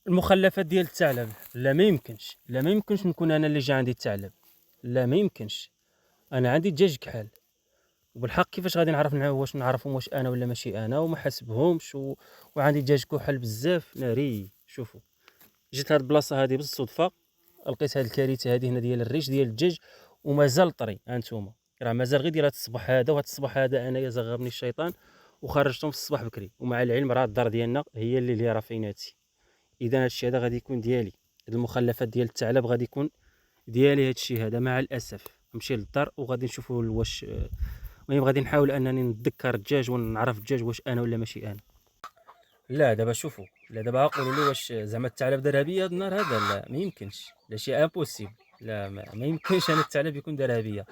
المخلفات ديال الثعلب، لا ما يمكنش، لا ما يمكنش نكون انا اللي جا عندي الثعلب، لا ما يمكنش. انا عندي دجاج كحل، وبالحق كيفاش غادي نعرف واش نعرفهم واش انا ولا ماشي انا وما حاسبهمش وعندي دجاج كحل بزاف ناري. شوفوا، جيت هاد البلاصه هادي بالصدفه، لقيت هاد الكارثه هادي هنا ديال الريش ديال الدجاج ومازال طري. هانتوما راه مازال غير ديال هاد الصباح هذا، وهاد الصباح هذا انايا زغبني الشيطان وخرجتهم في الصباح بكري. ومع العلم راه الدار ديالنا هي اللي راه فيناتي. اذا هادشي هذا غادي يكون ديالي، هاد المخلفات ديال الثعلب غادي يكون ديالي هادشي هذا مع الاسف. نمشي للدار وغادي نشوفوا واش، المهم غادي نحاول انني نتذكر الدجاج ونعرف الدجاج واش انا ولا ماشي انا. لا دابا شوفوا، لا دابا قولوا لي واش زعما الثعلب دارها بيا هاد النهار هذا؟ لا ما يمكنش، لا شيء امبوسيبل. لا ما يمكنش انا الثعلب يكون دارها بيا.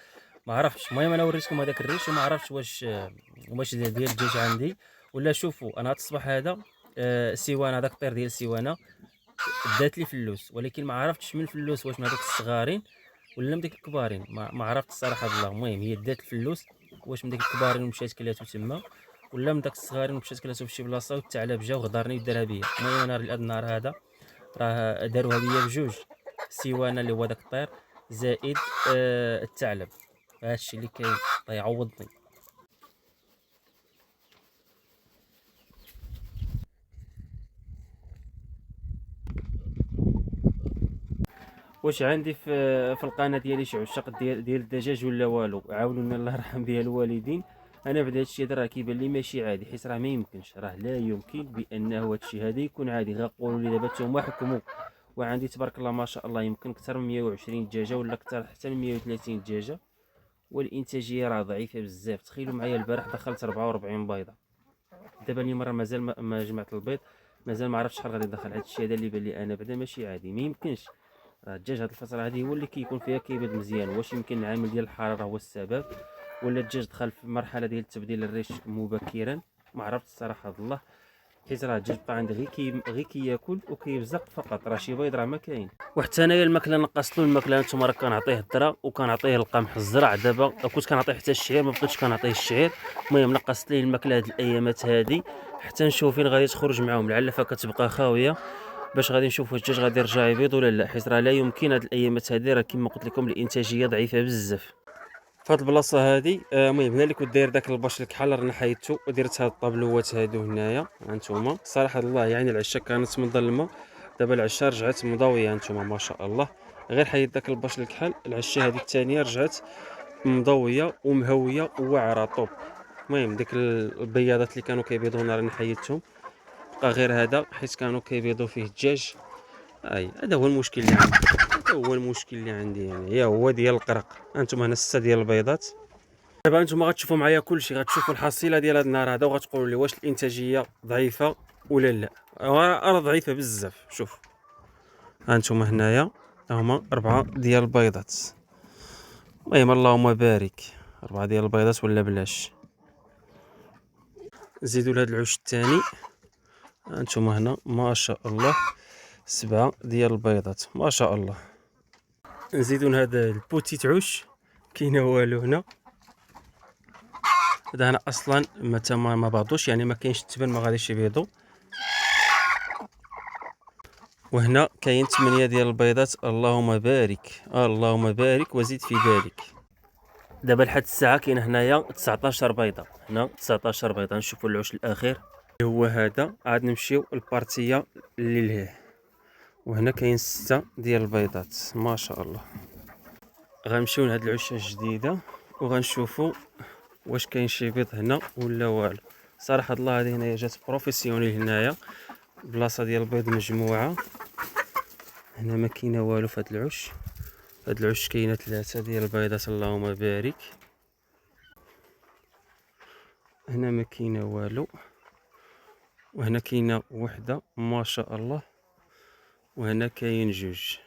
ما عرفتش. المهم انا وريتكم هذاك الريش وما عرفتش واش ديال الدجاج عندي ولا. شوفوا انا هاد الصباح هذا سيوانه، هذاك الطير ديال السيوانه دات لي فلوس، ولكن ما عرفتش من الفلوس واش من هذوك الصغارين ولا من ديك الكبارين. ما عرفت الصراحه الله. المهم هي دات الفلوس، واش من ديك الكبارين ومشات كلاتو تما ولا من داك الصغارين ومشات كلاتو في شي بلاصه والثعلب جا وغدرني ودارها بيا. المهم انا هاد النهار هذا راه داروها بيا بجوج، السيوانه اللي هو داك الطير زائد الثعلب. هادشي اللي كاين، الله يعوضني. واش عندي في القناه ديالي شي عشاق ديال الدجاج ولا والو؟ عاونوني الله يرحم بها الوالدين. انا بدا هادشي هذا راه كيبان لي ماشي عادي، حيت راه ما يمكنش، راه لا يمكن بانه هادشي هذا يكون عادي. غنقولوا لي دابا نتوما حكموا. وعندي تبارك الله ما شاء الله يمكن اكثر من 120 دجاجه ولا اكثر حتى من 130 دجاجه، والانتاجيه راه ضعيفه بزاف. تخيلوا معايا البارح دخلت 44 بيضه، دابا اليوم راه مازال ما جمعت البيض، مازال ما عرفتش شحال غادي ندخل. هادشي هذا اللي بان لي انا بدا ماشي عادي، ما يمكنش. راه الدجاج هاد الفتره هادي هو اللي كيكون فيها كيبيض مزيان. واش يمكن العامل ديال الحراره هو السبب، ولا الدجاج دخل في مرحله ديال تبديل الريش مبكرا؟ ما عرفت الصراحه الله. حيت راه الدجاج بقى عندي غير كياكل وكيبزق فقط، راه شي بيض راه ما كاين. وحتى انايا الماكله نقصت له الماكله. نتوما راه كنعطيه الذره وكنعطيه القمح الزرع، دابا كنت كنعطيه حتى الشعير، ما بقيتش كنعطيه الشعير. المهم نقصت ليه الماكله هاد الايامات هادي حتى نشوف فين غادي تخرج معاهم، لعل كتبقى خاويه، باش غادي نشوف واش الدجاج غادي يرجع يبيض ولا لا. حيت راه لا يمكن هاد الايامات هادي، راه كما قلت لكم الانتاجيه ضعيفه بزاف. فهاد البلاصه هادي المهم هنا اللي كنت داير داك الباش الكحل رانا حيدتو ودرت هاد الطابلوات هادو هنايا. هانتوما صراحه الله يعني العشا كانت مظلمه، دابا العشا رجعت مضويه. هانتوما ما شاء الله، غير حيد داك الباش الكحل، العشا هادي الثانيه رجعت مضويه ومهويه وواعره طوب. المهم ديك البياضات اللي كانوا كيبيضونا راني حيدتهم، بقى غير هذا حيت كانوا كيبيضوا فيه الدجاج. هذا هو المشكل اللي عندي، هذا هو المشكل اللي عندي يعني، هي هو ديال القرق. هانتوما هنا 6 ديال البيضات. دابا نتوما غتشوفوا معايا كلشي، غتشوفوا الحصيله ديال هذا النهار هذا وغتقولوا لي واش الانتاجيه ضعيفه ولا لا. راه ضعيفه بزاف. شوف هانتوما هنايا هما 4 ديال البيضات. المهم اللهم بارك، 4 ديال البيضات ولا بلاش. نزيدوا لهاد العش الثاني. هانتوما هنا ما شاء الله 7 ديال البيضات ما شاء الله. نزيدو هذا البوتيت عش، كاينه والو هنا. هذا هنا اصلا ما باضوش، يعني ما كاينش التبن، ما غاديش يبيضوا. وهنا كاين 8 ديال البيضات اللهم بارك، اللهم بارك وزيد في ذلك. دابا لحد الساعه كاين هنايا 19 بيضه، هنا 19 بيضه. نشوفوا العش الاخير اللي هو هذا، عاد نمشيو البارتيه اللي لهيه. وهنا كاين 6 ديال البيضات ما شاء الله. غنمشيو لهاد العشه الجديده وغنشوفوا واش كاين شي بيض هنا ولا والو. صراحه الله هذه هنايا جات بروفيسيونيل، هنايا بلاصه ديال البيض مجموعه. هنا ما كاينه والو في هاد العش. هاد العش كاينه 3 ديال البيضات اللهم بارك. هنا ما كاينه والو، وهنا كاينه وحده ما شاء الله، وهنا كاين جوج،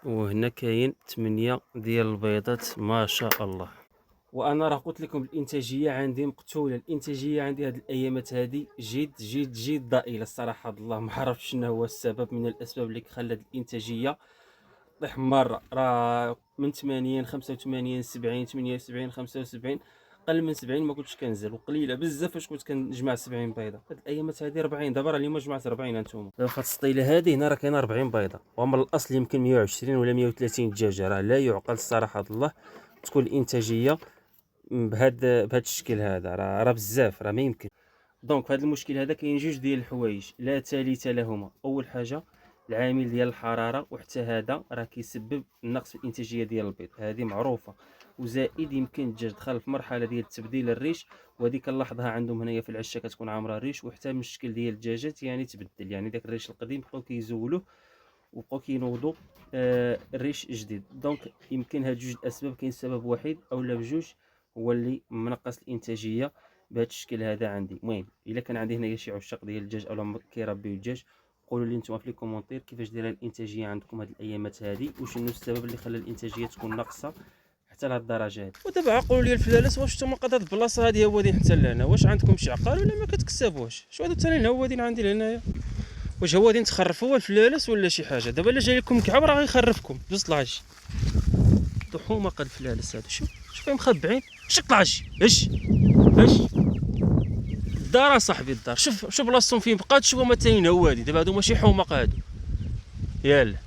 وهنا كاين 8 ديال البيضات ما شاء الله. وانا راه قلت لكم الانتاجيه عندي مقتوله، الانتاجيه عندي هاد الايامات هادي جد ضئيله الصراحه. الله ما عرفتش شنو هو السبب من الاسباب اللي خلات الانتاجيه طيح مره. راه من 80 85 70 78 75 اقل من 70 ما كنتش كنزل، وقليله بزاف فاش كنت كنجمع 70 بيضه. هاد الايامات هادي 40، دابا راه اليوم جمعت 40 هانتوما. دابا فهاد السطيله هادي هنا راه كاينه 40 بيضه، ومن الاصل يمكن 120 ولا 130 دجاجه. راه لا يعقل الصراحه الله تكون الانتاجيه بهذا الشكل هذا. راه بزاف، راه ما يمكن. دونك في هذا المشكل هذا كاين جوج ديال الحوايج لا ثالث لهما. اول حاجه العامل ديال الحراره، وحتى هذا راه كيسبب نقص في الانتاجيه ديال البيض، هذه معروفه. وزائد يمكن الدجاج دخل في مرحله ديال تبديل الريش، وهذه كنلاحظها عندهم هنايا في العشه كتكون عامره الريش، وحتى من الشكل ديال الدجاجات يعني تبدل. يعني داك الريش القديم بقاو كيزولوه وبقاو كينوضوا الريش جديد. دونك يمكن هاد جوج الاسباب، كاين سبب واحد او لا بجوج هو اللي منقص الانتاجيه بهذا الشكل هذا عندي. المهم الا كان عندي هنايا شي عشاق ديال الدجاج اولا كيربيو الدجاج، قولوا لي نتوما في لي كومونتير كيفاش دايره الانتاجيه عندكم هاد الايامات هادي، وشنو السبب اللي خلى الانتاجيه تكون ناقصه حتى لهاد الدرجه هادي. ودابا قولوا لي الفلالات، واش نتوما قد هاد البلاصه هادي هوادين حتى لهنا؟ واش عندكم شي عقار ولا ما كتكسبوش؟ شو هادو التانيين هوادين عندي لهنايا؟ واش هوادين تخرفوا الفلالس ولا شي حاجه؟ دابا الا جاي لكم كعب راه غيخرفكم جوج طلاج. طحومه قد الفلالس هادو، شوف فين مخبعين. شق طلاج اش الدار صاحبي، الدار شوف بلاصتهم فين بقات. شوف هما التانيين هوادي دابا، هادو ماشي حمق هادو. يالا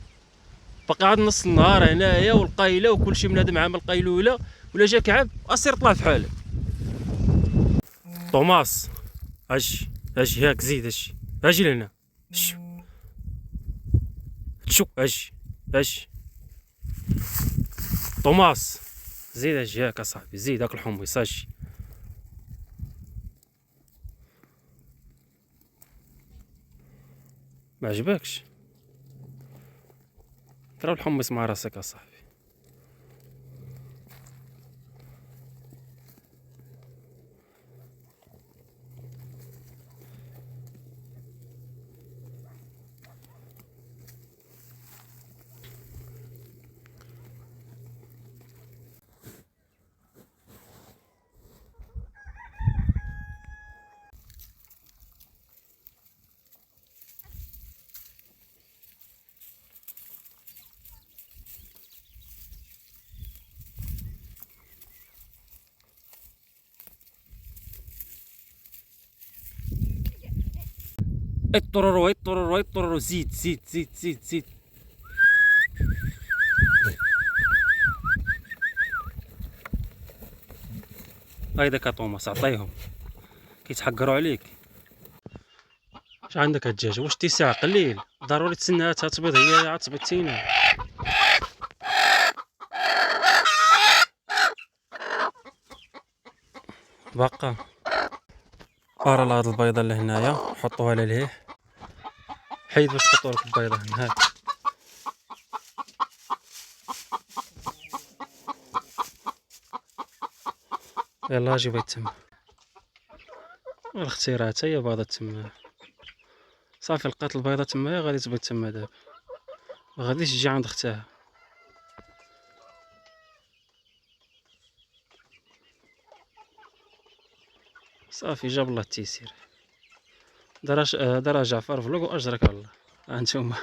باقي عاد نص النهار هنايا والقايله وكلشي بنادم عامل قيلوله، ولا جا كعب اسير طلع في حالك. طوماس اجي هاك زيد اجي لهنا. شو اجي طوماس زيد اجي هاك اصاحبي، زيد هاك الحمص اجي. ما عجبكش؟ ترى الحمص مع راسك اصاحبي. الطرورو زيد. هايداك طوماس عطيهم كيتحقروا عليك. اش عندك الدجاج؟ واش اتساع قليل؟ ضروري تسناها تبيض، هي عاد تبيض تينا. باقا ارى هاد البيضه اللي هنايا حطوها للهيه. حيد باش تحطوا لك البيضه هنا. هاك يلا اجي بغيت تما الاختيارات هي بايضه تما. صافي لقات البيضه تما غادي تبيض تما دابا، ما غاديش تجي عند اختها. صافي جاب الله التيسير. دار جعفر فلوق واجرك الله. هانتوما